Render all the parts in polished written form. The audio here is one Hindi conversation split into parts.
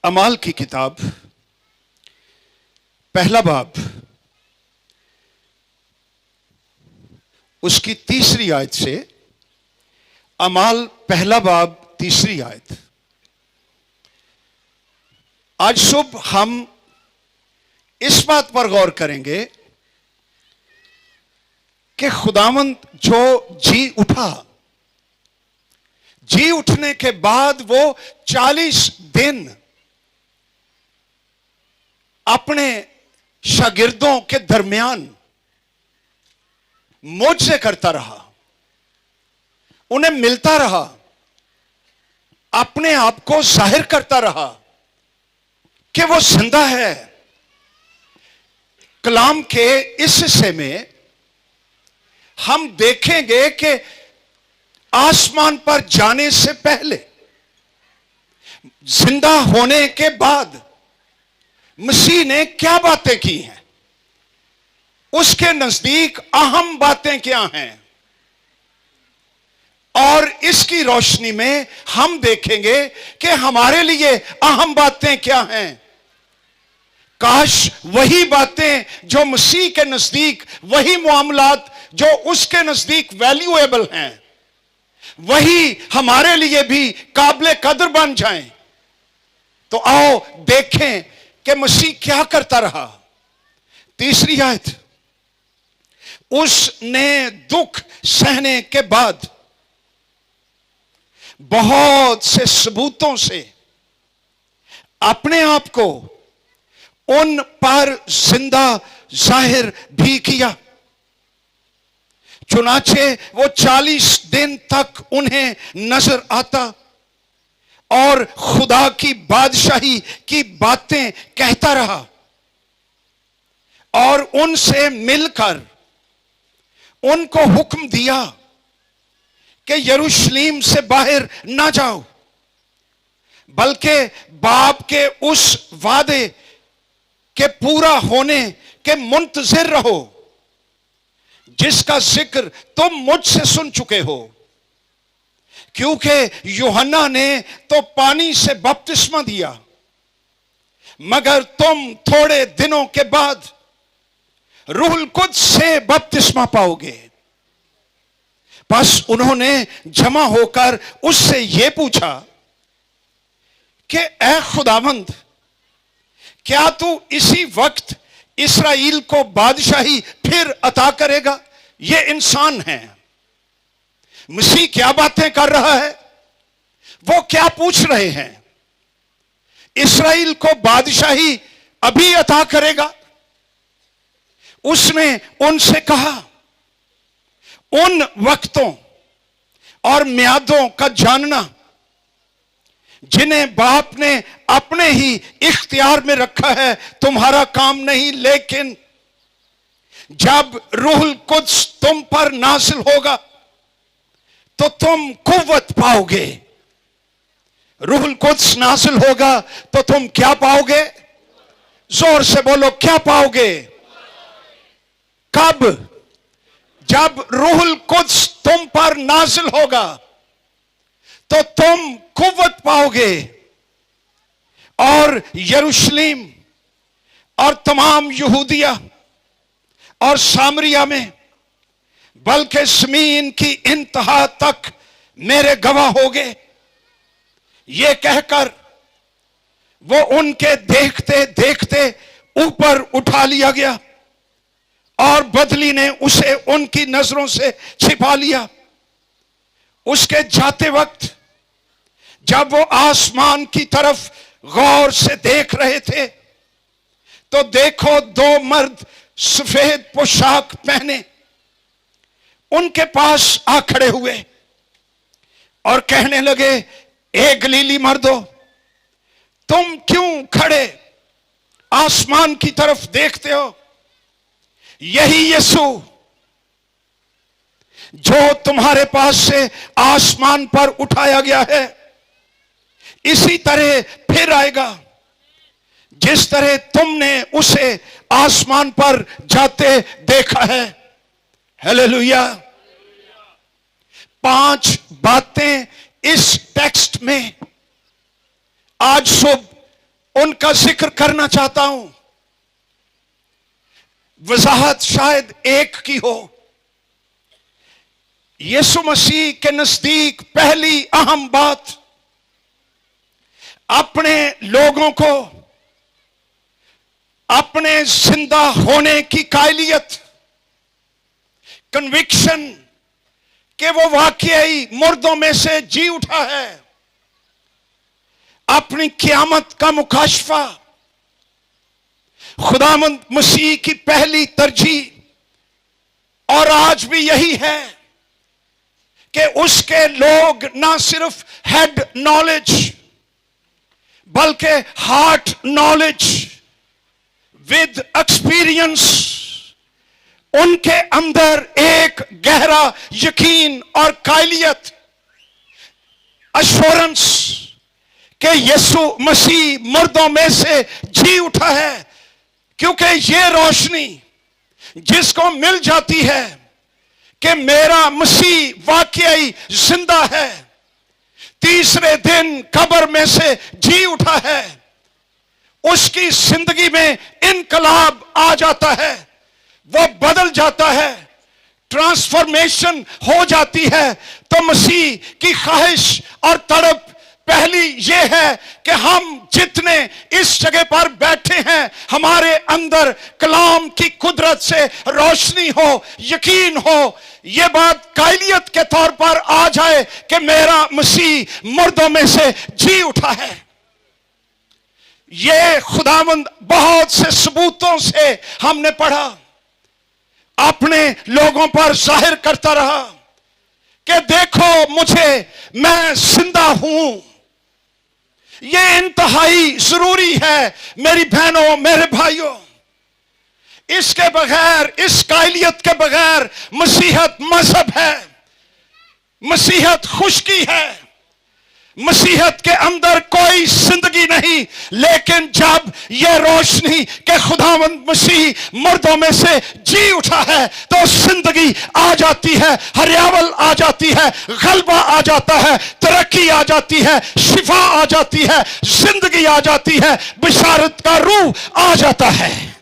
अमाल की किताब पहला बाब उसकी तीसरी आयत से, अमाल पहला बाब तीसरी आयत। आज सुबह हम इस बात पर गौर करेंगे कि खुदावंद जो जी उठा, जी उठने के बाद वो 40 दिन अपने शागिर्दों के दरमियान मोज़े करता रहा, उन्हें मिलता रहा, अपने आप को जाहिर करता रहा कि वो जिंदा है। कलाम के इस हिस्से में हम देखेंगे कि आसमान पर जाने से पहले, जिंदा होने के बाद मसीह ने क्या बातें की हैं, उसके नजदीक अहम बातें क्या हैं, और इसकी रोशनी में हम देखेंगे कि हमारे लिए अहम बातें क्या हैं। काश वही बातें जो मसीह के नजदीक, वही मामलात जो उसके नजदीक वैल्यूएबल हैं, वही हमारे लिए भी काबिल कदर बन जाएं। तो आओ देखें कि मसीह क्या करता रहा। तीसरी आयत, उसने दुख सहने के बाद बहुत से सबूतों से अपने आप को उन पर जिंदा जाहिर भी किया। चुनाचे वो 40 दिन तक उन्हें नजर आता और खुदा की बादशाही की बातें कहता रहा और उनसे मिलकर उनको हुक्म दिया कि यरूशलेम से बाहर ना जाओ, बल्कि बाप के उस वादे के पूरा होने के मुंतजिर रहो जिसका जिक्र तुम मुझसे सुन चुके हो। क्योंकि यूहन्ना ने तो पानी से बपतिस्मा दिया, मगर तुम थोड़े दिनों के बाद रूहुल कुद्स से बपतिस्मा पाओगे। बस उन्होंने जमा होकर उससे यह पूछा कि ऐ खुदावंद, क्या तू इसी वक्त इस्राएल को बादशाही फिर अता करेगा? ये इंसान है। मसीह क्या बातें कर रहा है, वो क्या पूछ रहे हैं? इस्राएल को बादशाही अभी अता करेगा? उसने उनसे कहा, उन वक्तों और म्यादों का जानना जिन्हें बाप ने अपने ही इख्तियार में रखा है तुम्हारा काम नहीं, लेकिन जब रूहुल कुद्स तुम पर नाज़िल होगा तो तुम कुव्वत पाओगे। रूहुल कुद्स नाज़िल होगा तो तुम क्या पाओगे? जोर से बोलो, क्या पाओगे? कब? जब रूहुल कुद्स तुम पर नाज़िल होगा तो तुम कुव्वत पाओगे और यरूशलेम और तमाम यहूदिया और सामरिया में, बल्कि ज़मीन की इंतहा तक मेरे गवाह होगे। ये कहकर वो उनके देखते देखते ऊपर उठा लिया गया और बदली ने उसे उनकी नजरों से छिपा लिया। उसके जाते वक्त जब वो आसमान की तरफ गौर से देख रहे थे तो देखो, 2 मर्द सफेद पोशाक पहने उनके पास आ खड़े हुए और कहने लगे, ए गलीली मर्दो, तुम क्यों खड़े आसमान की तरफ देखते हो? यही यीशु जो तुम्हारे पास से आसमान पर उठाया गया है, इसी तरह फिर आएगा जिस तरह तुमने उसे आसमान पर जाते देखा है। हालेलुया। 5 बातें इस टेक्स्ट में आज सुबह उनका जिक्र करना चाहता हूं। वजाहत शायद एक की हो। यीशु मसीह के नजदीक पहली अहम बात अपने लोगों को अपने जिंदा होने की कायलियत, कन्विक्शन कि वो वाकई मुर्दों में से जी उठा है, अपनी क़यामत का मुकाशफा, खुदावंद मसीह की पहली तरजीह और आज भी यही है कि उसके लोग ना सिर्फ हेड नॉलेज बल्कि हार्ट नॉलेज विद एक्सपीरियंस, उनके अंदर एक गहरा यकीन और कायलियत, अश्योरेंस कि यीशु मसीह मुर्दों में से जी उठा है। क्योंकि ये रोशनी जिसको मिल जाती है कि मेरा मसीह वाकई जिंदा है, तीसरे दिन कब्र में से जी उठा है, उसकी जिंदगी में इनकलाब आ जाता है, वो बदल जाता है, ट्रांसफॉर्मेशन हो जाती है। तो मसीह की ख्वाहिश और तड़प पहली ये है कि हम जितने इस जगह पर बैठे हैं, हमारे अंदर कलाम की कुदरत से रोशनी हो, यकीन हो, ये बात कायलियत के तौर पर आ जाए कि मेरा मसीह मुर्दों में से जी उठा है। ये खुदावंद बहुत से सबूतों से हमने पढ़ा, अपने लोगों पर जाहिर करता रहा कि देखो मुझे, मैं जिंदा हूं। ये इंतहाई जरूरी है मेरी बहनों, मेरे भाइयों। इसके बगैर, इस कायलियत के बगैर मसीहत मजहब है, मसीहत खुशकी है, मसीहत के अंदर कोई जिंदगी नहीं। लेकिन जब यह रोशनी के खुदावंद मसीह मुर्दों में से जी उठा है तो जिंदगी आ जाती है, हरियावल आ जाती है, गलबा आ जाता है, तरक्की आ जाती है, शिफा आ जाती है, जिंदगी आ जाती है, बिशारत का रूह आ जाता है।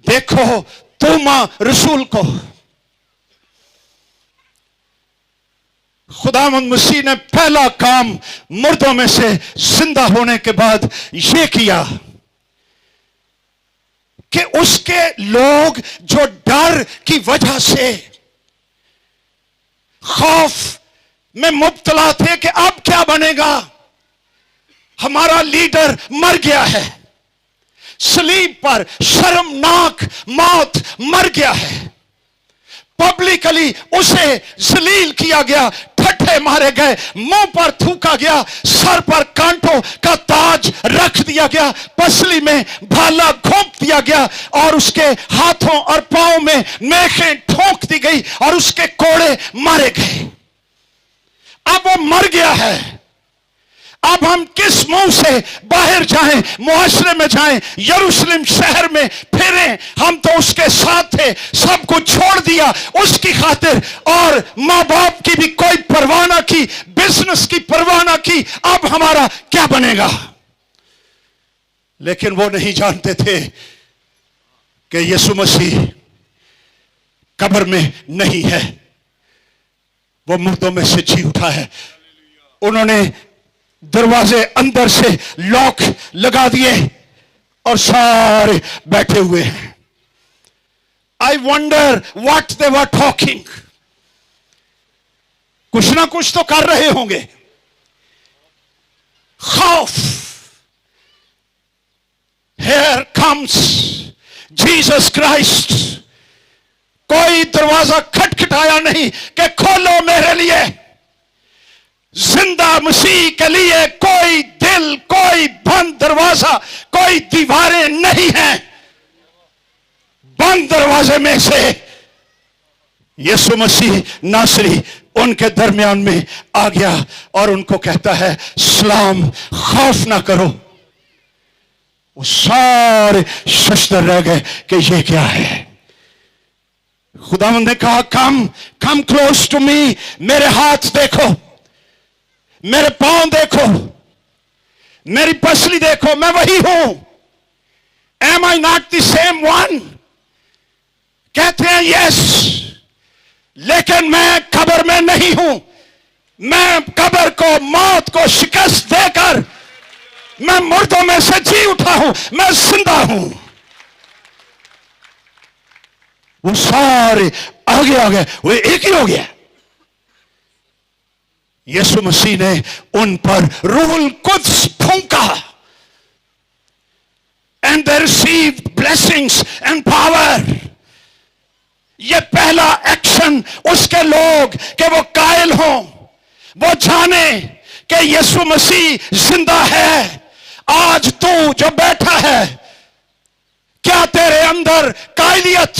देखो तोमा रसूल को खुदावंद मसीह ने पहला काम मुर्दों में से जिंदा होने के बाद यह किया कि उसके लोग जो डर की वजह से खौफ में मुब्तला थे कि अब क्या बनेगा, हमारा लीडर मर गया है, सलीब पर शर्मनाक मौत मर गया है, पब्लिकली उसे जलील किया गया, ठट्ठे मारे गए, मुंह पर थूका गया, सर पर कांटों का ताज रख दिया गया, पसली में भाला घोंप दिया गया और उसके हाथों और पांव में मेखें ठोंक दी गई और उसके कोड़े मारे गए। अब वो मर गया है। अब हम किस मुंह से बाहर जाएं, मुआशरे में जाएं, यरूशलेम शहर में फिरें? हम तो उसके साथ थे, सब कुछ छोड़ दिया उसकी खातिर, और मां बाप की भी कोई परवाह ना की, बिजनेस की परवाह ना की, अब हमारा क्या बनेगा? लेकिन वो नहीं जानते थे कि यीशु मसीह कब्र में नहीं है, वो मुर्दों में से जी उठा है। उन्होंने दरवाजे अंदर से लॉक लगा दिए और सारे बैठे हुए हैं। I wonder what they were talking. कुछ ना कुछ तो कर रहे होंगे। खौफ। Here comes Jesus Christ। कोई दरवाजा खटखटाया नहीं कि खोलो मेरे लिए। जिंदा मसीह के लिए कोई दिल, कोई बंद दरवाजा, कोई दीवारें नहीं हैं। बंद दरवाजे में से यीशु मसीह नासरी उनके दरमियान में आ गया और उनको कहता है, सलाम, खौफ ना करो। वो सारे शस्त्र रह गए कि ये क्या है। खुदावंद ने कहा, कम क्लोज टू मी, मेरे हाथ देखो। मेरे पांव देखो, मेरी पसली देखो, मैं वही हूं। Am I not the same one? कहते हैं यस, लेकिन मैं कब्र में नहीं हूं। मैं कब्र को, मौत को शिकस्त देकर मैं मुर्दों में से जी उठा हूं, मैं जिंदा हूं। वो सारे आगे आ गए, वो एक ही हो गया। यीशु मसीह ने उन पर रूहुल कुद्स फूंका, and they received blessings and power. ये पहला एक्शन उसके लोग कि वो कायल हों, वो जाने कि यीशु मसीह जिंदा है। आज तू जो बैठा है, क्या तेरे अंदर कायलियत,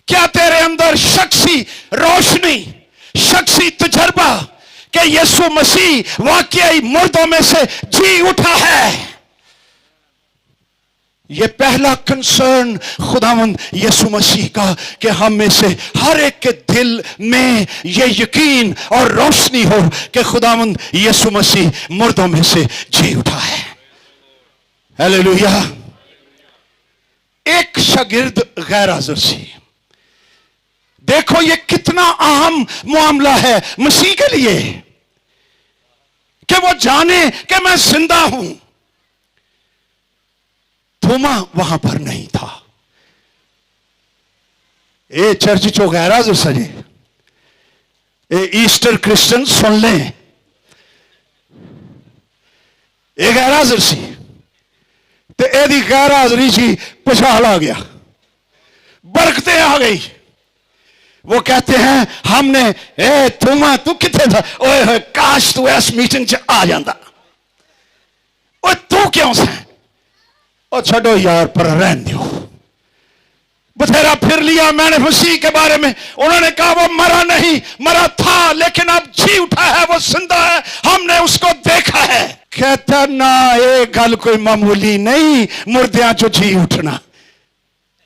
क्या तेरे अंदर शख्सी रोशनी, शख्सी तजर्बा कि यीशु मसीह वाकई मुर्दों में से जी उठा है? यह पहला कंसर्न खुदावंद यीशु मसीह का कि हम में से हर एक के दिल में यह यकीन और रोशनी हो कि खुदावंद यीशु मसीह मुर्दों में से जी उठा है। हालेलुया। एक शागिर्द गैर हाजिर सी, देखो ये कितना अहम मामला है मसीह के लिए कि वो जाने कि मैं जिंदा हूं। थोमा वहां पर नहीं था। ए चर्च चो गैर हाजिर सजे, ए ईस्टर क्रिश्चियन सुन लें, ए गैर हाजिर सी ते एदी गैर हाजरी सी पछाड़ आ गया, बरकतें आ गई। वो कहते हैं हमने, ए थोमा तू किथे था? ओए होए काश तू इस मीटिंग च आ जाता। ओए तू क्यों सा? और छड़ो यार पर रहन दो, बथेरा फिर लिया मैंने मसीह के बारे में। उन्होंने कहा वो मरा नहीं, मरा था लेकिन अब जी उठा है, वो जिंदा है, हमने उसको देखा है। कहता ना ये गल कोई मामूली नहीं, मुर्दियां चो जी उठना।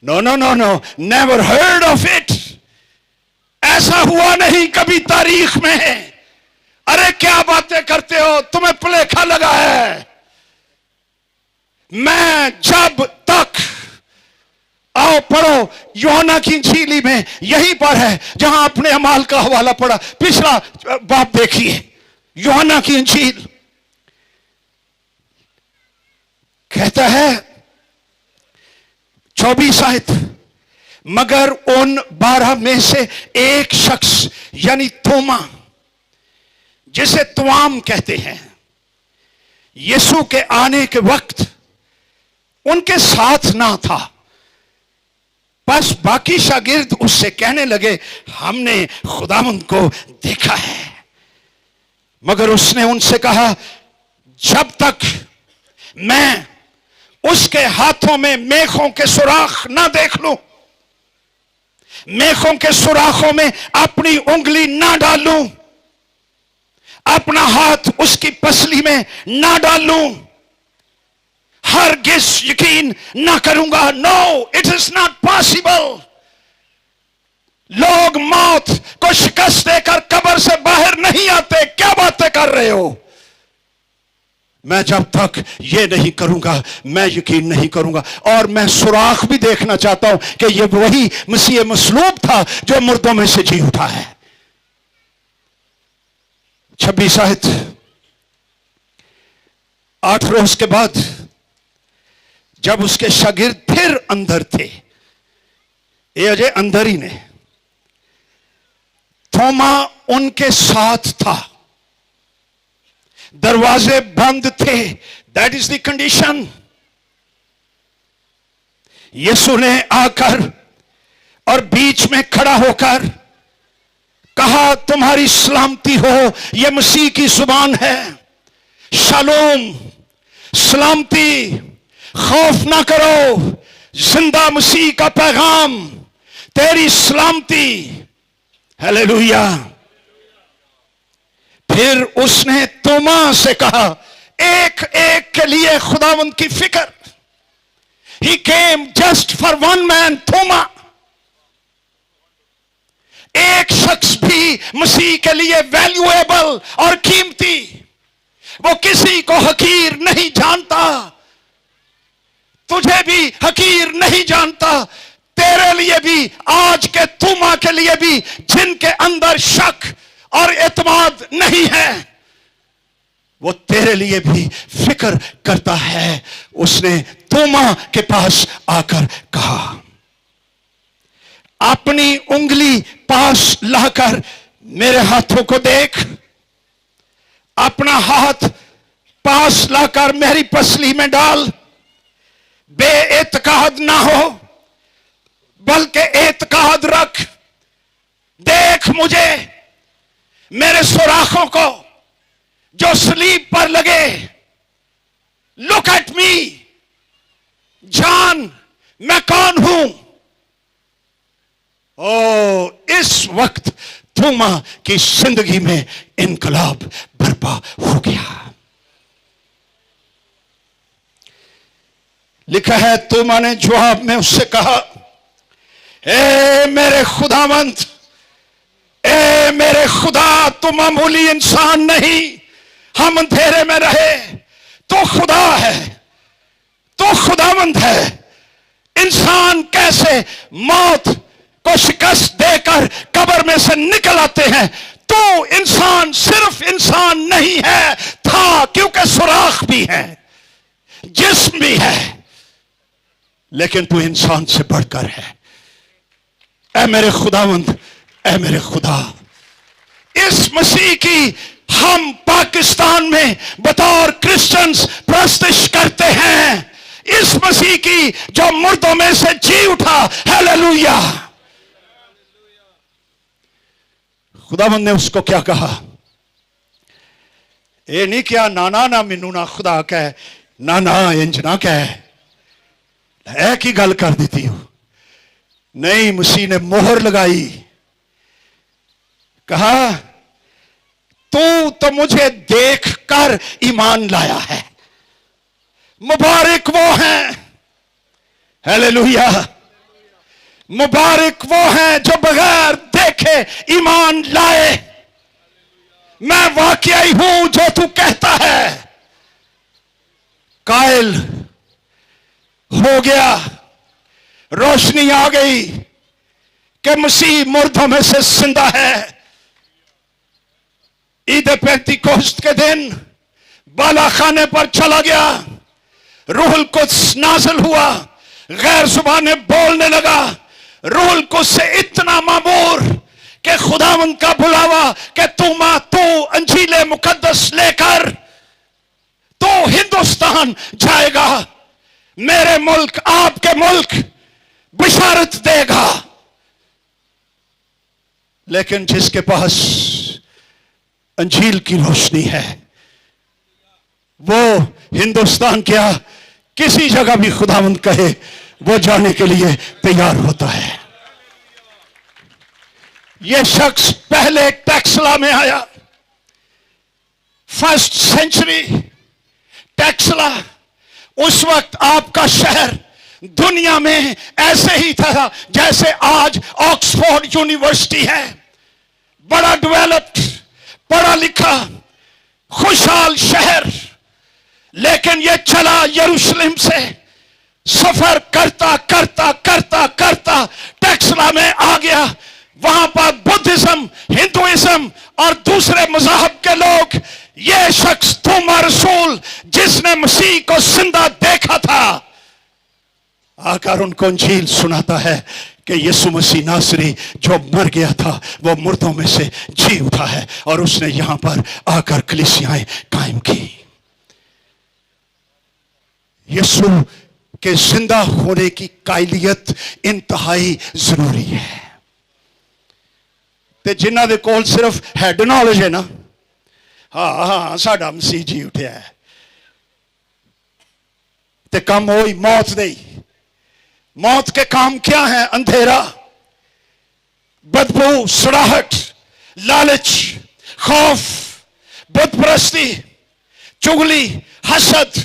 No no no no, never heard of it. ऐसा हुआ नहीं कभी तारीख में। अरे क्या बातें करते हो, तुम्हें भुलेखा लगा है। मैं जब तक, आओ पढ़ो यूहन्ना की इंजील में, यहीं पर है जहां अपने अमाल का हवाला पढ़ा, पिछला बाप देखिए यूहन्ना की इंजील। कहता है 24 आयत, मगर उन 12 में से एक शख्स यानी थोमा, जिसे तुआम कहते हैं, यीशु के आने के वक्त उनके साथ ना था। बस बाकी शागिर्द उससे कहने लगे हमने खुदावंद को देखा है। मगर उसने उनसे कहा जब तक मैं उसके हाथों में मेखों के सुराख ना देख लूं, मेखों के सुराखों में अपनी उंगली ना डालूं, अपना हाथ उसकी पसली में ना डालूं, हरगिज़ यकीन ना करूंगा। No, it is not possible. लोग मौत को शिकस्त देकर कब्र से बाहर नहीं आते। क्या बातें कर रहे हो? मैं जब तक ये नहीं करूंगा मैं यकीन नहीं करूंगा। और मैं सुराख भी देखना चाहता हूं कि ये वही मसीह मसलूब था जो मुर्दों में से जी उठा है। 26 आयत, 8 रोज के बाद जब उसके शागिर्द फिर अंदर थे, ये अजय अंदर ही ने, थोमा उनके साथ था, दरवाजे बंद थे। That is the condition. Yeshu ने आकर और बीच में खड़ा होकर कहा तुम्हारी सलामती हो। यह मसीह की जुबान है। शालोम, सलामती, खौफ ना करो, जिंदा मसीह का पैगाम, तेरी सलामती। हालेलुया। फिर उसने तोमा से कहा, एक एक के लिए खुदावंद की फिक्र। He came just for one man, थोमा। एक शख्स भी मसीह के लिए वैल्यूएबल और कीमती, वो किसी को हकीर नहीं जानता, तुझे भी हकीर नहीं जानता। तेरे लिए भी, आज के तुमा के लिए भी, जिनके अंदर शक और एतमाद नहीं है, वो तेरे लिए भी फिक्र करता है। उसने तुमा के पास आकर कहा, अपनी उंगली पास लाकर मेरे हाथों को देख, अपना हाथ पास लाकर मेरी पसली में डाल। बेइत्काद ना हो, बल्कि एतकाद रख। देख मुझे, मेरे सुराखों को जो सलीब पर लगे। लुक एट मी, जान मैं कौन हूं। ओ, इस वक्त थोमा की जिंदगी में इनकलाब बर्पा हो गया। लिखा है, थोमा ने जवाब में उससे कहा, ए मेरे खुदावंद, ए मेरे खुदा, तू मामूली इंसान नहीं। हम अंधेरे में रहे, तो खुदा है, तो खुदावंद है। इंसान कैसे मौत को शिकस्त देकर कब्र में से निकल आते हैं। तो इंसान सिर्फ इंसान नहीं है, था, क्योंकि सुराख भी है, जिस्म भी है, लेकिन तू इंसान से बढ़कर है। ऐ मेरे खुदावंद, ऐ मेरे खुदा, इस मसीह की हम पाकिस्तान में बतौर क्रिश्चियंस प्रस्तिश करते हैं। इस मसीह की जो मुर्दों में से जी उठा। हालेलुया। खुदावंद ने उसको क्या कहा? ये नहीं क्या नाना ना मैनू ना खुदा कह, ना ना इंज ना कह, है की गल कर देती हो। नहीं, मसीह ने मोहर लगाई, कहा तू तो मुझे देखकर ईमान लाया है। मुबारक वो हैं, हालेलुया, मुबारक वो हैं जो बगैर देखे ईमान लाए। मैं वाकई हूं जो तू कहता है। कायल हो गया, रोशनी आ गई कि मसीह मुर्दों में से जिंदा है। ईद पेंतीकोस्त के दिन बाला खाने पर चला गया, रूहुल कुद्स नाज़िल हुआ, गैर जुबानें बोलने लगा। रूहुल कुद्स से इतना मामूर कि खुदावंद का बुलावा कि तू अंजीले मुकद्दस लेकर तो हिंदुस्तान जाएगा, मेरे मुल्क, आपके मुल्क बिशारत देगा। लेकिन जिसके पास अंजील की रोशनी है, वो हिंदुस्तान क्या किसी जगह भी खुदावंद कहे वो जाने के लिए तैयार होता है। यह शख्स पहले टेक्सला में आया, फर्स्ट सेंचुरी टेक्सला। उस वक्त आपका शहर दुनिया में ऐसे ही था जैसे आज ऑक्सफोर्ड यूनिवर्सिटी है। बड़ा डेवलप्ड, पढ़ा लिखा, खुशहाल शहर। लेकिन यह चला यरूशलेम से, सफर करता करता करता करता टेक्सला में आ गया। वहां पर बुद्धिज्म, हिंदुइज्म और दूसरे मजहब के लोग, यह शख्स थोमा रसूल जिसने मसीह को जिंदा देखा था, आकर उनको इंजील सुनाता है कि यीशु मसीह नासरी जो मर गया था वो मुर्दों में से जी उठा है और उसने यहां पर आकर कलीसियाएं कायम की। यीशु के जिंदा होने की कायलियत इंतहाई जरूरी है। ते जिन्हां दे कोल सिर्फ हेड नॉलेज है ना, हाँ हाँ साडा मसीह जी उठिया है, ते काम होई मौत दे। मौत के काम क्या है? अंधेरा, बदबू, सड़ाहट, लालच, खौफ, बुतपरस्ती, चुगली, हसद।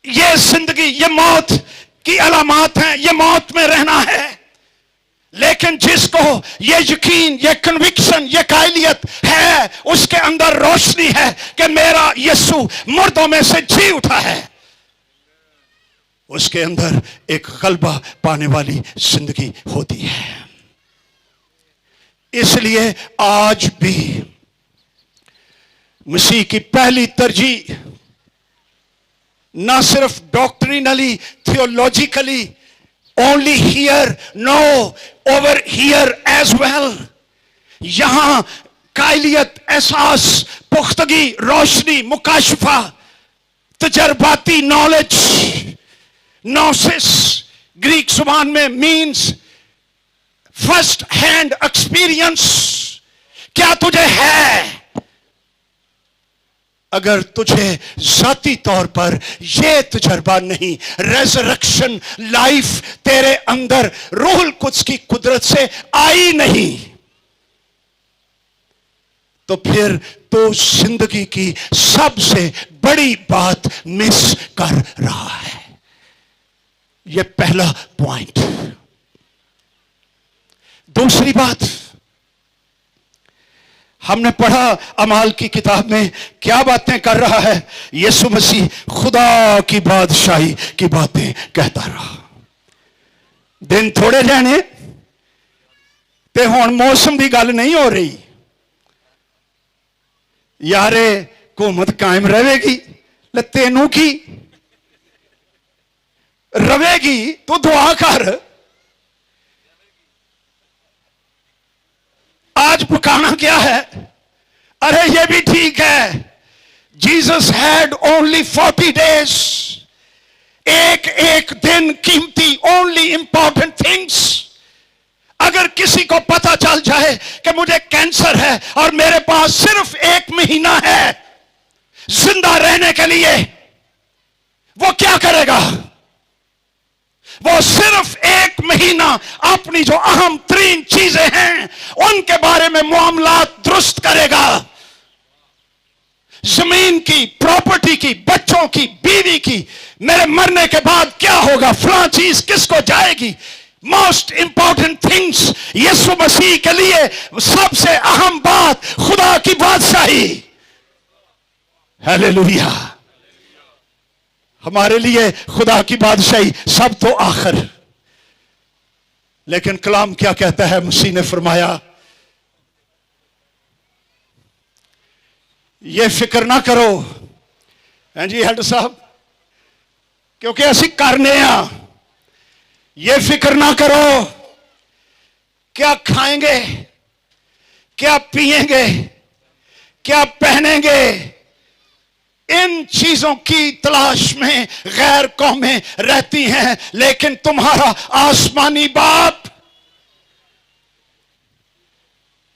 ये जिंदगी, ये मौत की अलामत है। ये मौत में रहना है। लेकिन जिसको ये यकीन, ये कन्विक्शन, ये कायलियत है, उसके अंदर रोशनी है कि मेरा यीशु मुर्दों में से जी उठा है, उसके अंदर एक गलबा पाने वाली जिंदगी होती है। इसलिए आज भी मसीह की पहली तरजीह ना सिर्फ doctrinally, theologically only here, no, over here as well. यहां कायलियत, एहसास, पुख्तगी, रोशनी, मुकाशफा, तजर्बाती नॉलेज, नोसिस ग्रीक जुबान में मीन्स फर्स्ट हैंड एक्सपीरियंस। क्या तुझे है? अगर तुझे जाती तौर पर यह तजर्बा नहीं, रेजरेक्शन लाइफ तेरे अंदर रूहुल कुद्स की कुदरत से आई नहीं, तो फिर तो जिंदगी की सबसे बड़ी बात मिस कर रहा है। यह पहला पॉइंट। दूसरी बात, हमने पढ़ा अमाल की किताब में क्या बातें कर रहा है यीशु मसीह, खुदा की बादशाही की बातें कहता रहा। दिन थोड़े रहने ते हुण मौसम की गल नहीं हो रही, यारे हुकूमत कायम रहेगी, ले तेनू की रहेगी, तू दुआ कर। आज पकाना क्या है? अरे ये भी ठीक है, जीसस हैड ओनली 40 डेज। एक एक दिन कीमती, ओनली इंपॉर्टेंट थिंग्स। अगर किसी को पता चल जाए कि मुझे कैंसर है और मेरे पास सिर्फ 1 महीना है जिंदा रहने के लिए, वो क्या करेगा? वो सिर्फ 1 महीना अपनी जो अहम तरीन चीजें हैं उनके बारे में मामलात दुरुस्त करेगा। जमीन की, प्रॉपर्टी की, बच्चों की, बीवी की, मेरे मरने के बाद क्या होगा, फलां चीज किसको जाएगी। मोस्ट इंपॉर्टेंट थिंग्स यीशु मसीह के लिए सबसे अहम बात खुदा की बादशाही। हालेलुया। हमारे लिए खुदा की बादशाही सब तो आखिर। लेकिन कलाम क्या कहता है? मसीह ने फरमाया, ये फिक्र ना करो। हैं जी हेड साहब, क्योंकि ऐसी करने आ, ये फिक्र ना करो क्या खाएंगे, क्या पिएंगे, क्या पहनेंगे। इन चीजों की तलाश में गैर कौमें रहती हैं, लेकिन तुम्हारा आसमानी बाप,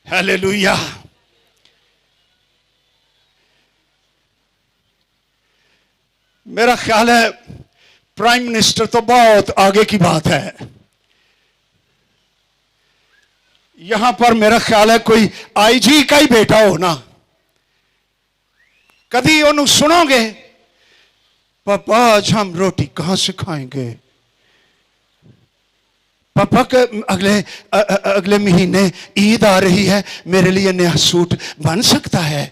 हालेलुया, मेरा ख्याल है प्राइम मिनिस्टर तो बहुत आगे की बात है। यहां पर मेरा ख्याल है कोई आईजी का ही बेटा हो ना, कभी उन्होंने सुनोगे, पापा आज हम रोटी कहां से खाएंगे, पापा के अगले महीने ईद आ रही है, मेरे लिए नया सूट बन सकता है,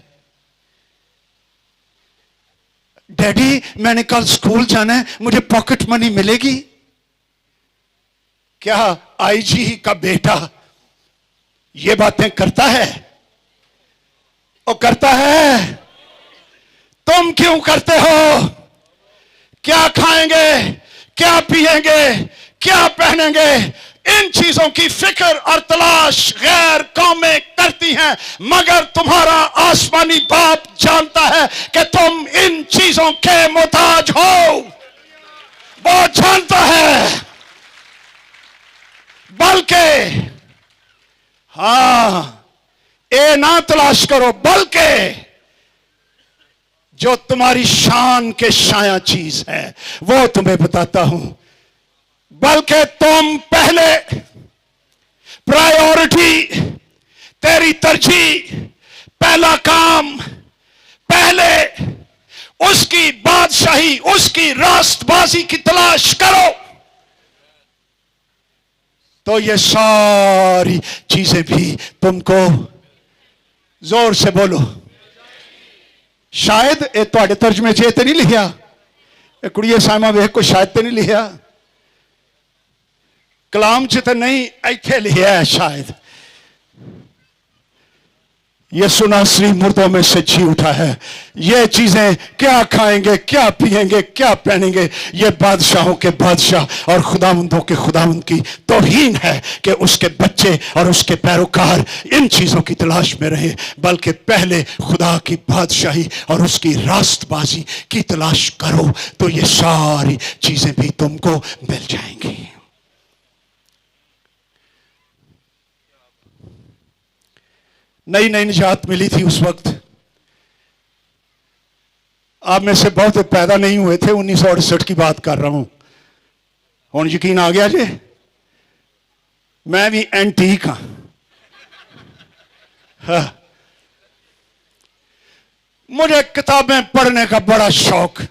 डैडी मैंने कल स्कूल जाना है, मुझे पॉकेट मनी मिलेगी। क्या आईजी का बेटा ये बातें करता है? वो करता है। तुम क्यों करते हो? क्या खाएंगे, क्या पिएंगे, क्या पहनेंगे, इन चीजों की फिक्र और तलाश गैर कौमें करती हैं, मगर तुम्हारा आसमानी बाप जानता है कि तुम इन चीजों के मोहताज हो। वो जानता है। बल्कि ये ना तलाश करो, बल्कि जो तुम्हारी शान के शाया चीज है वो तुम्हें बताता हूं। बल्कि तुम पहले प्रायोरिटी, तेरी तरजीह, पहला काम, पहले उसकी बादशाही, उसकी रास्तबाजी की तलाश करो। तो ये सारी चीजें भी तुमको, जोर से बोलो, शायद ये तुहाडे तर्जमे च तो नहीं लिखा, कुड़िए सामा वेख को शायद तो नहीं लिखा, कलाम च तो नहीं, इत्थे लिखा है शायद। यीशु नासरी मुर्दों में से जी उठा है। ये चीजें क्या खाएंगे, क्या पिएंगे, क्या पहनेंगे, ये बादशाहों के बादशाह और खुदावंदों के खुदावंद की तौहीन है कि उसके बच्चे और उसके पैरोकार इन चीजों की तलाश में रहे, बल्कि पहले खुदा की बादशाही और उसकी रास्तबाजी की तलाश करो तो ये सारी चीजें भी तुमको मिल जाएंगी। नई नई निजात मिली थी उस वक्त। आप में से बहुत पैदा नहीं हुए थे, 1968 की बात कर रहा हूं। हुण यकीन आ गया जी, मैं भी एंटीक हाँ। मुझे किताबें पढ़ने का बड़ा शौक।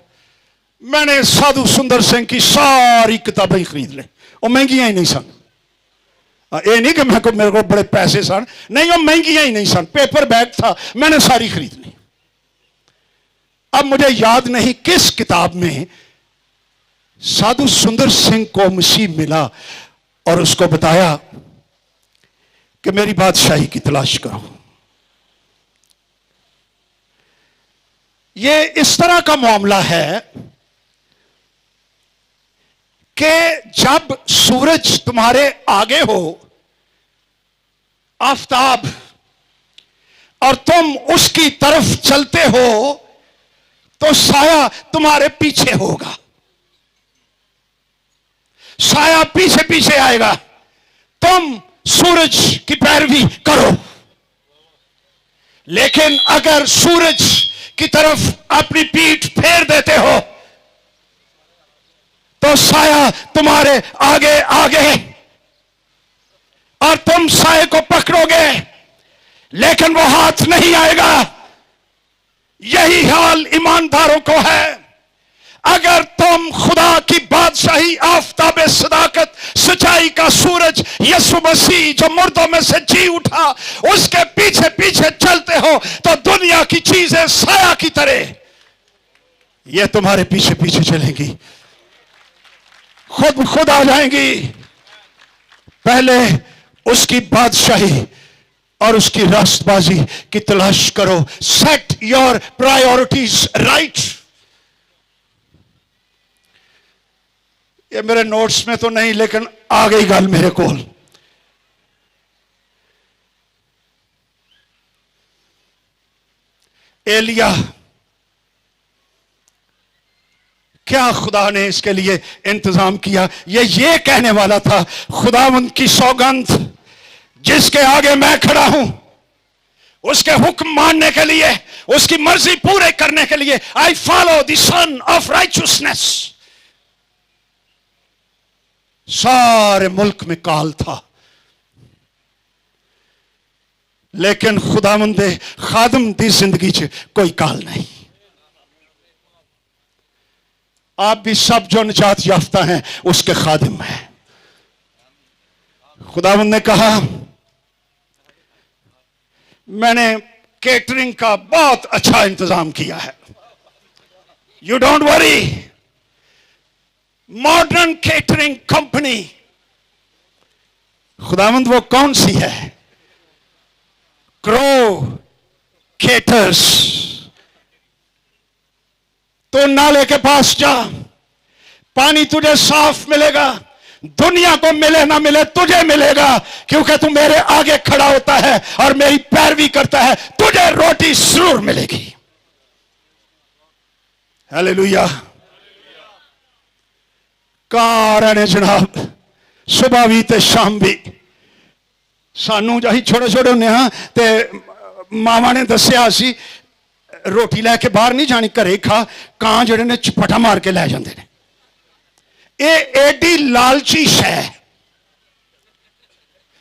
मैंने साधु सुंदर सिंह की सारी किताबें खरीद ली। वो महंगियां ही नहीं सन, ये नहीं कि मेरे को बड़े पैसे सन, नहीं, वो महंगियां ही नहीं सन, पेपर बैग था, मैंने सारी खरीद ली। अब मुझे याद नहीं किस किताब में साधु सुंदर सिंह को मसीह मिला और उसको बताया कि मेरी बादशाही की तलाश करो। ये इस तरह का मामला है कि जब सूरज तुम्हारे आगे हो, आफताब, और तुम उसकी तरफ चलते हो तो साया तुम्हारे पीछे होगा, साया पीछे पीछे आएगा। तुम सूरज की पैरवी करो, लेकिन अगर सूरज की तरफ अपनी पीठ फेर देते हो तो साया तुम्हारे आगे आगे, और तुम साए को पकड़ोगे लेकिन वो हाथ नहीं आएगा। यही हाल ईमानदारों को है। अगर तुम खुदा की बादशाही, आफताब सदाकत, सच्चाई का सूरज यीशु मसीह जो मुर्दों में से जी उठा, उसके पीछे पीछे चलते हो तो दुनिया की चीजें साया की तरह ये तुम्हारे पीछे पीछे चलेंगी, खुद आ जाएंगी। पहले उसकी बादशाही और उसकी रास्तबाजी की तलाश करो। Set your priorities right. ये मेरे नोट्स में तो नहीं, लेकिन आ गई गल मेरे को। एलिया, क्या खुदा ने इसके लिए इंतजाम किया। ये कहने वाला था, खुदावंद की सौगंध जिसके आगे मैं खड़ा हूं, उसके हुक्म मानने के लिए, उसकी मर्जी पूरे करने के लिए, I follow the son of richness. सारे मुल्क में काल था, लेकिन खुदावंद दे खादम दी जिंदगी च कोई काल नहीं। आप भी सब जो निजात याफ्ता हैं उसके खादिम हैं। खुदावंद ने कहा, मैंने केटरिंग का बहुत अच्छा इंतजाम किया है, you don't worry. Modern catering company, खुदावंद वो कौन सी है? Crow Caterers. तो नाले के पास जा, पानी तुझे साफ मिलेगा, दुनिया को मिले ना मिले तुझे मिलेगा, क्योंकि तू मेरे आगे खड़ा होता है और मेरी पैरवी करता है, तुझे रोटी जरूर मिलेगी। हालेलुया। कारण जनाब, सुबह भी ते शाम भी सानू जाही छोटे छोटे होने हाँ ते मावा ने दसिया सी रोटी लैके बाहर नहीं जानी, घरे खा, कां जिहड़े ने चपटा मार के लै जांदे ने। ये एडी लालची है,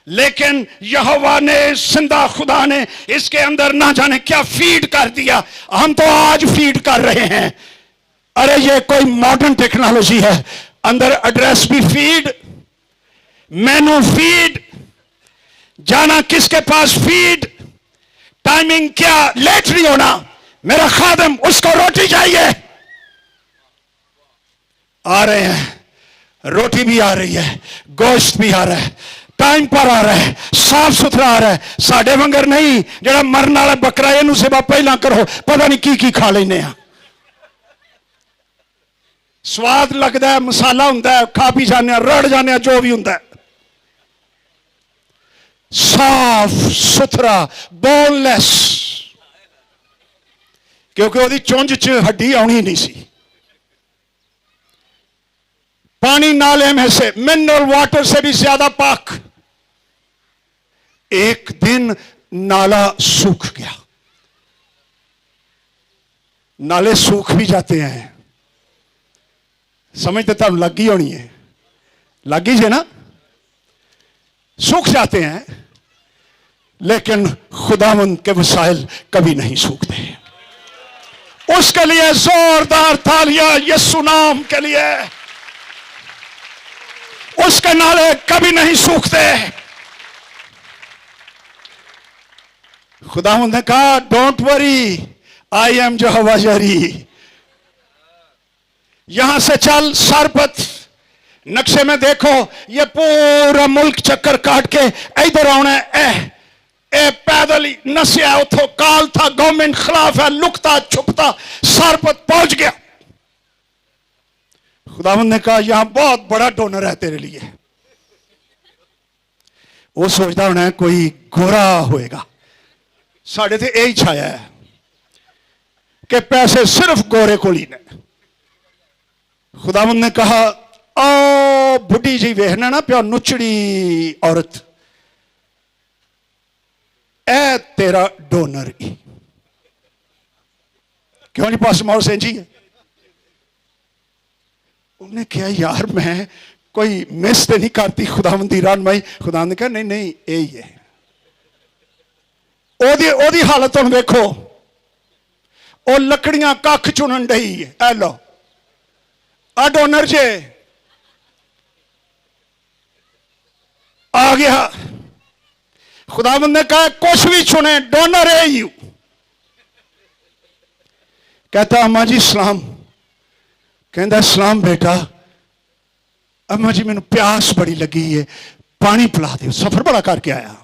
लेकिन यहोवा ने, जिंदा खुदा ने इसके अंदर ना जाने क्या फीड कर दिया। हम तो आज फीड कर रहे हैं। अरे ये कोई मॉडर्न टेक्नोलॉजी है, अंदर एड्रेस भी फीड, मैनू फीड, जाना किसके पास फीड, टाइमिंग क्या, लेट नहीं होना, मेरा खादम उसको रोटी चाहिए। आ रहे हैं, रोटी भी आ रही है, गोश्त भी आ रहा है, टाइम पर आ रहा है, साफ सुथरा आ रहा है। साडे वंगर नहीं जरा मरने वाला बकरा इनू सेवा पहला करो, पता नहीं की खा लेने आ। स्वाद लगता है, मसाला होंगे, खा पी जाने, रड़ जाने, जो भी होंगे। साफ सुथरा, बोनलेस, क्योंकि वो चुंझ च हड्डी आनी नहीं सी। पानी नाले में से मिनरल वाटर से भी ज्यादा पाक। एक दिन नाला सूख गया। नाले सूख भी जाते हैं, समझ तो तुम लगी होनी है, लगी जे ना, सूख जाते हैं, लेकिन खुदावंद के वसाइल कभी नहीं सूखते। उसके लिए जोरदार तालियां यीशु नाम के लिए। उसके नाले कभी नहीं सूखते। खुदावंद ने कहा डोंट वरी, आई एम यहोवा जरी। यहां से चल सरपत, नक्शे में देखो, ये पूरा मुल्क चक्कर काट के इधर आना है। ए पैदल ही नसिया, उतो काल था, गवर्नमेंट खिलाफ है, लुकता छुपता सरपत पहुंच गया। खुदावंद ने कहा यहां बहुत बड़ा डोनर है तेरे लिए। वो सोचता होना कोई गोरा होएगा, साढ़े ते यही छाया है कि पैसे सिर्फ गोरे को ही ने। खुदावंद ने कहा ओ बुढ़ी जी वेखना ना प्यो, नुचड़ी औरत, ए तेरा डोनर ही। क्यों नहीं पास माओ सेंजी है। उन्हें कहा यार मैं कोई मिस तो नहीं करती खुदावंद दी रहनुमाई। खुदावंद ने कहा नहीं नहीं यही है। ओदी हालत हम देखो, ओ लकड़ियां कख चुनन डई है, ए लो आ डोनर जे आ गया। खुदावंद ने कहा कुछ भी चुने, डोनर है ही। कहता अम्मा जी सलाम। कहता सलाम बेटा। अम्मा जी मैनू प्यास बड़ी लगी है, पानी पिला दो, सफर बड़ा करके आया।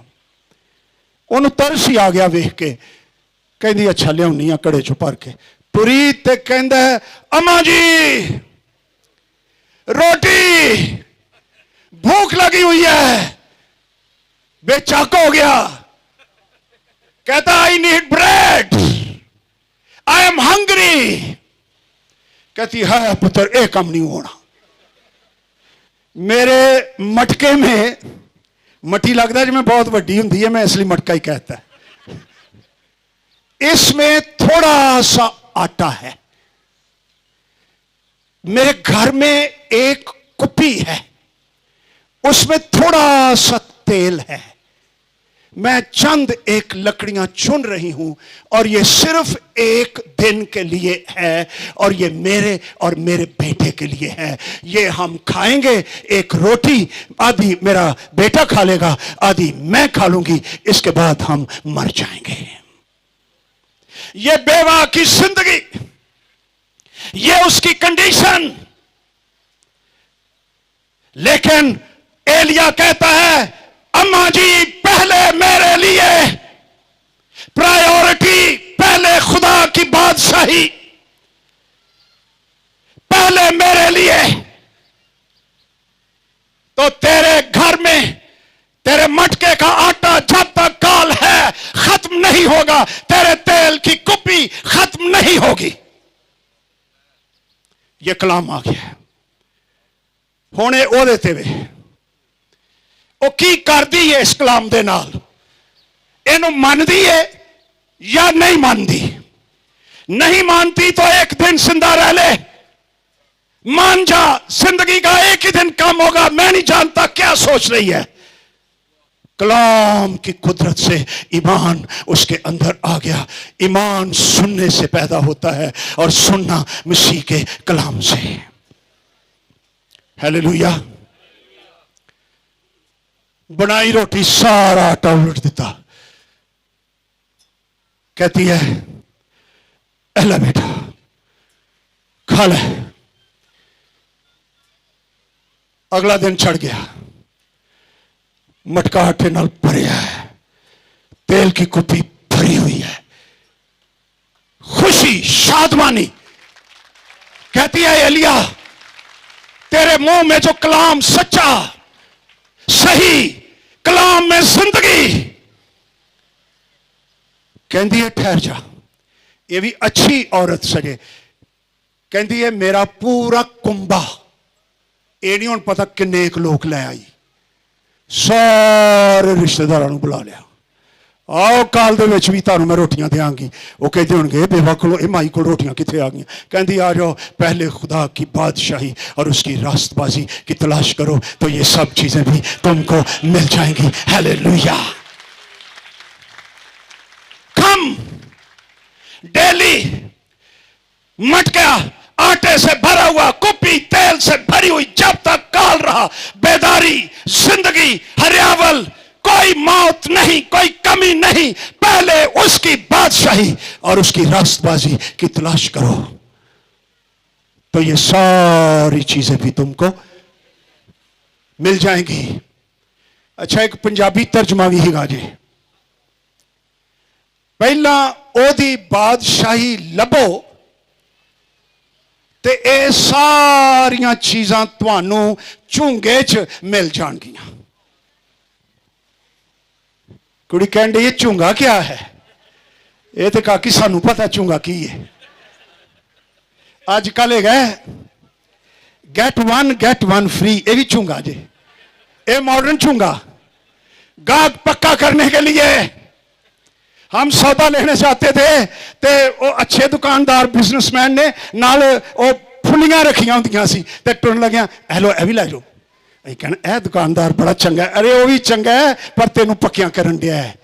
उन्होंने तरस ही आ गया वेख के। कहती अच्छा लियानी आ घड़े चो भर के। तुरी ते कहता अम्मा जी रोटी, भूख लगी हुई है। बेचक हो गया। कहता I need bread, I am hungry. कहती है पुत्र एक कम नहीं होना। मेरे मटके में मट्टी लगता है जिसमें बहुत वड्डी होंगी है, मैं इसलिए मटका ही कहता है। इसमें थोड़ा सा आटा है। मेरे घर में एक कुप्पी है, उसमें थोड़ा सा तेल है। मैं चंद एक लकड़ियां चुन रही हूं और ये सिर्फ एक दिन के लिए है और ये मेरे और मेरे बेटे के लिए है। ये हम खाएंगे, एक रोटी आधी मेरा बेटा खा लेगा, आधी मैं खा लूंगी, इसके बाद हम मर जाएंगे। ये बेवा की जिंदगी, ये उसकी कंडीशन। लेकिन एलिया कहता है अम्मा जी पहले मेरे लिए प्रायोरिटी, पहले खुदा की बादशाही, पहले मेरे लिए। तो तेरे घर में तेरे मटके का आटा जब तक काल है खत्म नहीं होगा, तेरे तेल की कुप्पी खत्म नहीं होगी। यह कलाम आ गया होने ओदे ते वे ਉਹ ਕੀ ਕਰਦੀ ਹੈ ਇਸ ਕਲਾਮ ਦੇ ਨਾਲ, ਇਹਨੂੰ ਮੰਨਦੀ है या नहीं मानती। नहीं मानती तो एक दिन जिंदा रह ले, मान जा, जिंदगी का एक ही दिन कम होगा। मैं नहीं जानता क्या सोच रही है। कलाम की कुदरत से ईमान उसके अंदर आ गया। ईमान सुनने से पैदा होता है और सुनना मसीह के कलाम से। हालेलुया। बनाई रोटी, सारा आटा उलट देता। कहती है एला बेटा खा ले। अगला दिन चढ़ गया, मटका आटे नाल भरिया है, तेल की कुप्पी भरी हुई है, खुशी शादमानी। कहती है एलिया तेरे मुंह में जो कलाम सच्चा सही कलाम में जिंदगी। कहती है ठहर जा, ये भी अच्छी औरत सजे। कहती है मेरा पूरा कुंबा, ये नहीं हुण पता किन्ने लोग लै आई, सारे रिश्तेदारों बुला लिया, आओ काल दे विच भी तुहानूं मैं रोटियां देंगी। वो कहते होंगे बेवा को माई को रोटियां कित्थे आ गई। कहती आ जाओ, पहले खुदा की बादशाही और उसकी रास्तबाजी की तलाश करो तो ये सब चीजें भी तुमको मिल जाएंगी। हालेलुया। कम डेली मटका आटे से भरा हुआ, कुप्पी तेल से भरी हुई, जब तक काल रहा, बेदारी जिंदगी हरियावल, कोई मौत नहीं, कोई कमी नहीं। पहले उसकी बादशाही और उसकी रास्तबाजी की तलाश करो तो ये सारी चीजें भी तुमको मिल जाएंगी। अच्छा एक पंजाबी तर्जमा भी हैगा जी, पहला ओदी बादशाही लभो ते ये सारियां चीजां तुहानू झूंगे च मिल जाणगियां। कुड़ी कहन ये झूंगा क्या है? ये तो काकी सानू पता झूंगा की है। अजकल है गेट वन फ्री, ये भी झूंगा जी, ये मॉडर्न झूंगा। गाहक पक्का करने के लिए हम सौदा लेने जाते थे तो वो अच्छे दुकानदार बिजनेसमैन ने नाल वो फुलियां रखियां होंदियां सी ते टुरन लग्या हेलो ए भी लै जाओ। कहना ए दुकानदार बड़ा चंगा है, अरे वो भी चंगा है पर तेनू पक्कियां करन दिया है।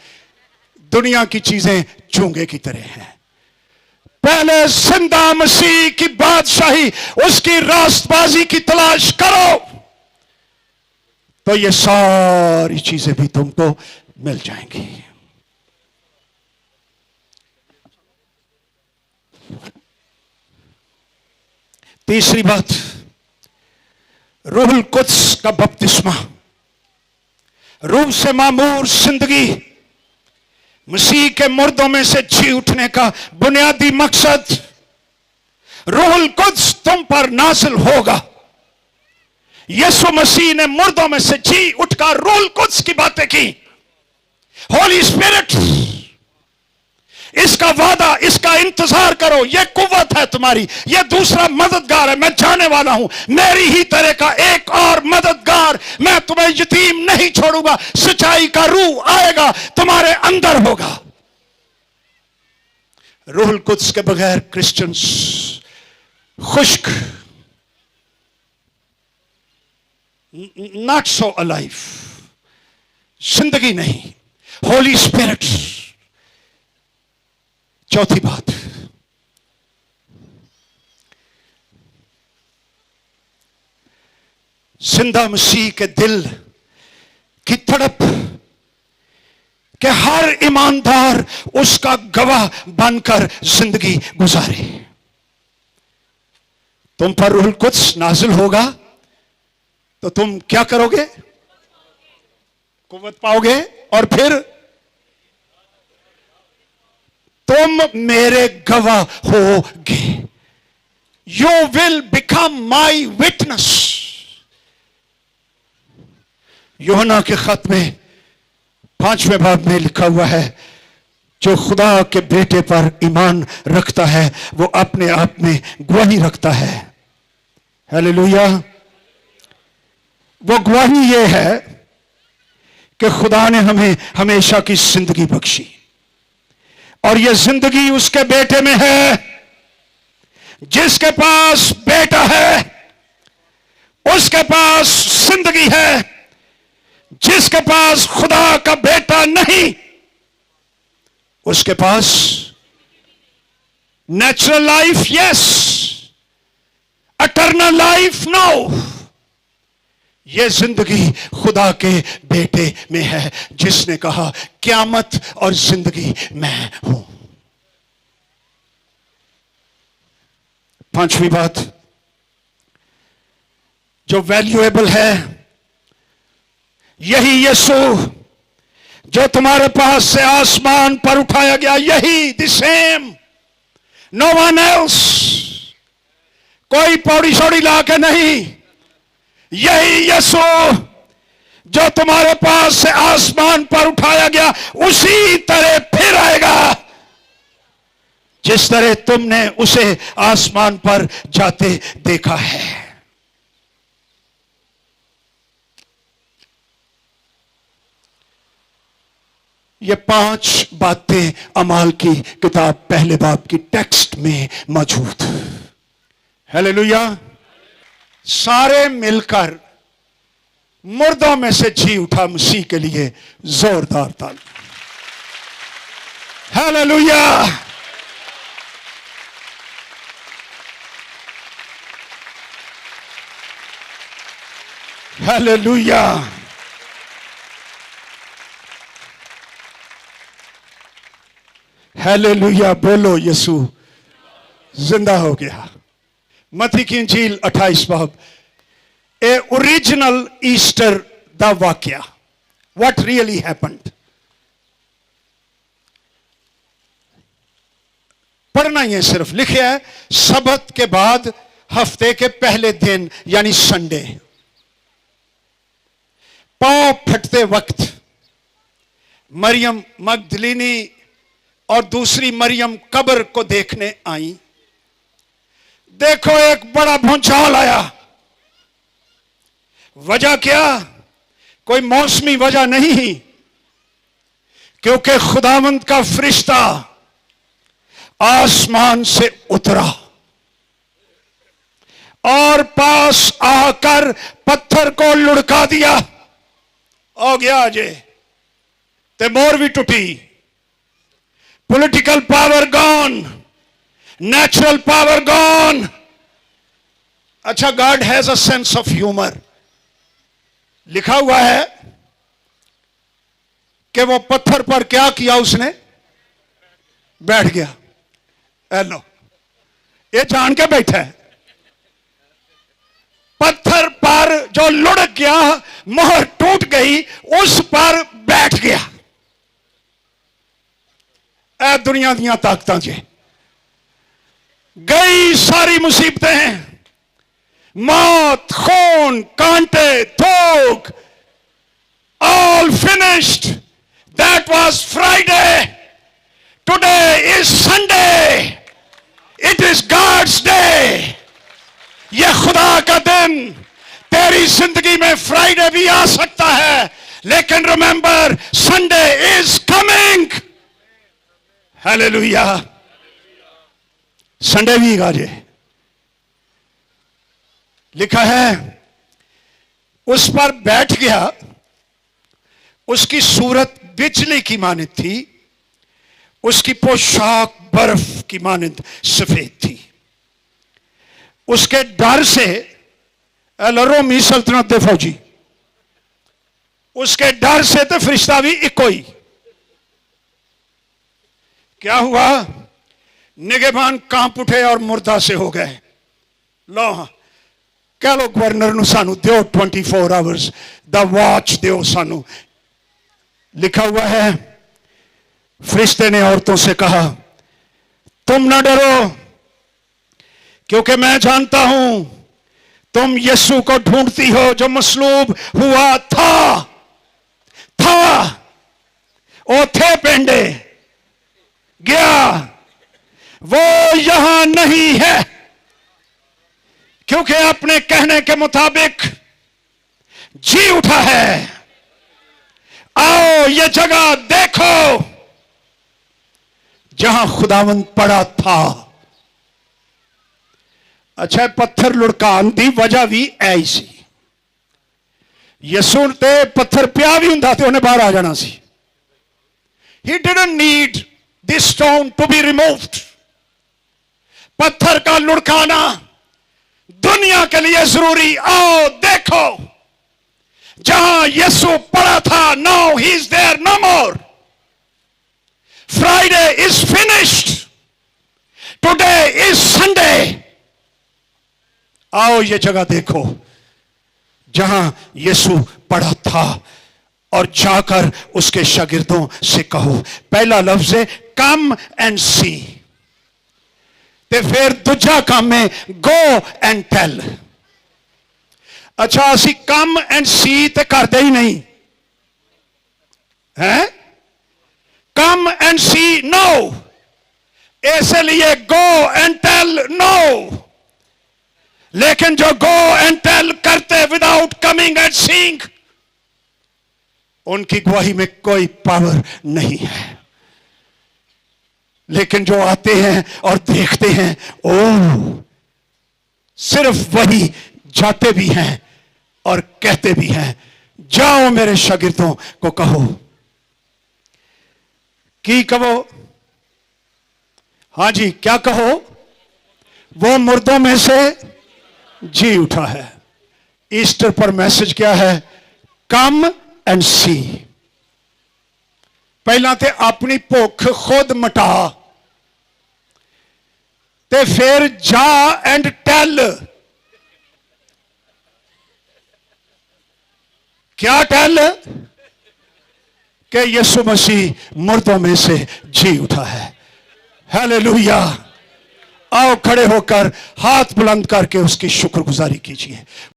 दुनिया की चीजें झूंगे की तरह हैं। पहले जिंदा मसीह की बादशाही उसकी रास्तबाजी की तलाश करो तो ये सारी चीजें भी तुमको मिल जाएंगी। तीसरी बात, रूहुल कुद्स का बपतिस्मा, रूह से मामूर जिंदगी, मसीह के मुर्दों में से जी उठने का बुनियादी मकसद। रूहुल कुद्स तुम पर नाजिल होगा। यीशु मसीह ने मुर्दों में से जी उठकर रूहुल कुद्स की बातें की। होली स्पिरिट, इसका वादा, इसका इंतजार करो, यह कुव्वत है तुम्हारी, यह दूसरा मददगार है। मैं जाने वाला हूं, मेरी ही तरह का एक और मददगार, मैं तुम्हें यतीम नहीं छोड़ूंगा। सच्चाई का रूह आएगा, तुम्हारे अंदर होगा। रूहुल कुद्स के बगैर क्रिश्चियंस खुश्क, नॉट सो अलाइव, जिंदगी नहीं। होली स्पिरिट। चौथी बात, जिंदा मसीह के दिल की तड़प कि हर ईमानदार उसका गवाह बनकर जिंदगी गुजारे। तुम पर रूहुल कुद्स नाजिल होगा तो तुम क्या करोगे? कुव्वत पाओगे और फिर तुम मेरे गवाह होगे। You will become my witness. यूहन्ना के खत में 5वें बाब में लिखा हुआ है, जो खुदा के बेटे पर ईमान रखता है वो अपने आप में गवाही रखता है। हालेलुया। वो गवाही ये है कि खुदा ने हमें हमेशा की जिंदगी बख्शी और यह जिंदगी उसके बेटे में है। जिसके पास बेटा है उसके पास जिंदगी है। जिसके पास खुदा का बेटा नहीं उसके पास natural life yes, eternal life no. ये जिंदगी खुदा के बेटे में है, जिसने कहा क़यामत और जिंदगी मैं हूं। पांचवी बात जो वैल्यूएबल है, यही यीशु जो तुम्हारे पास से आसमान पर उठाया गया, यही the same, no one else, कोई पौड़ी शौड़ी ला के नहीं, यही यीशु जो तुम्हारे पास से आसमान पर उठाया गया उसी तरह फिर आएगा जिस तरह तुमने उसे आसमान पर जाते देखा है। ये 5 बातें अमाल की किताब पहले बाब की टेक्स्ट में मौजूद। हालेलुया। सारे मिलकर मुर्दों में से जी उठा मसीह के लिए जोरदार ताली। हालेलुया। हालेलुया। हालेलुया। बोलो यीशु जिंदा हो गया। मत्ती की इंजील 28 बाब, ए ओरिजिनल ईस्टर द वाक्या, व्हाट रियली हैपेंड। पढ़ना ही है, सिर्फ लिखे है सबत के बाद हफ्ते के पहले दिन यानी संडे, पांव फटते वक्त मरियम मगदलीनी और दूसरी मरियम कब्र को देखने आई। देखो एक बड़ा भूचाल आया। वजह क्या? कोई मौसमी वजह नहीं, क्योंकि खुदावंद का फरिश्ता आसमान से उतरा और पास आकर पत्थर को लुढ़का दिया। हो गया अजय ते मोर भी टूटी। Political power gone, natural power gone. अच्छा, God has a sense of humour. लिखा हुआ है कि वो पत्थर पर क्या किया, उसने बैठ गया। लो, ये जान के बैठा है। पत्थर पर जो लुढ़क गया, मोहर टूट गई, उस पर बैठ गया। ए दुनिया दियां ताकतां जे गई सारी मुसीबतें, मौत, खून, कांटे, थूक, all finished. That was Friday, today is Sunday, it is God's day. यह खुदा का दिन। तेरी जिंदगी में फ्राइडे भी आ सकता है, लेकिन remember Sunday is coming. Hallelujah. Sunday भी गाजे। लिखा है उस पर बैठ गया। उसकी सूरत बिजली की मानिंद थी, उसकी पोशाक बर्फ की मानिंद सफेद थी। उसके डर से रोमी सल्तनत दे फौजी, उसके डर से तो फरिश्ता भी इको ही। क्या हुआ? निगहबान कांप उठे और मुर्दा से हो गए। लो कह लो गवर्नर नु सानू दियो 24 आवर्स द वॉच दियो सानू। लिखा हुआ है फरिश्ते ने औरतों से कहा, तुम ना डरो, क्योंकि मैं जानता हूं तुम यीशु को ढूंढती हो जो मसलूब हुआ था। ओ थे पेंडे गया, वो यहां नहीं है, क्योंकि अपने कहने के मुताबिक जी उठा है। आओ ये जगह देखो जहां खुदावंद पड़ा था। अच्छा, पत्थर लुढ़कान दी वजह भी ऐसी। यसू ते पत्थर पिया भी हुंदा ते उन्हें बाहर आ जाना सी। He didn't need this stone to be removed. पत्थर का लुढ़काना दुनिया के लिए जरूरी। आओ देखो, जहां यीशु पड़ा था, now he is there no more. Friday is finished. Today is Sunday. आओ ये जगह देखो जहां यीशु पड़ा था और जाकर उसके शागिर्दों से कहो. पहला लफ्ज है कम एंड सी, ते फिर दूजा काम है गो एंड टेल. अच्छा, असी कम एंड सी ते करते ही नहीं है. कम एंड सी नो, इसलिए गो एंड टेल नो. लेकिन जो गो एंड टेल करते विदाउट कमिंग एंड सीइंग, उनकी गवाही में कोई पावर नहीं है. लेकिन जो आते हैं और देखते हैं, ओ सिर्फ वही जाते भी हैं और कहते भी हैं. जाओ मेरे शागिर्दों को कहो. की कहो? हां जी, क्या कहो? वो मुर्दों में से जी उठा है. ईस्टर पर मैसेज क्या है? कम एंड सी. पहला ते अपनी भुख खुद मिटा, ते फिर जा एंड टेल. क्या टेल? कि यीशु मसीह मुर्दों में से जी उठा है. हालेलुया. आओ खड़े होकर हाथ बुलंद करके उसकी शुक्रगुजारी कीजिए.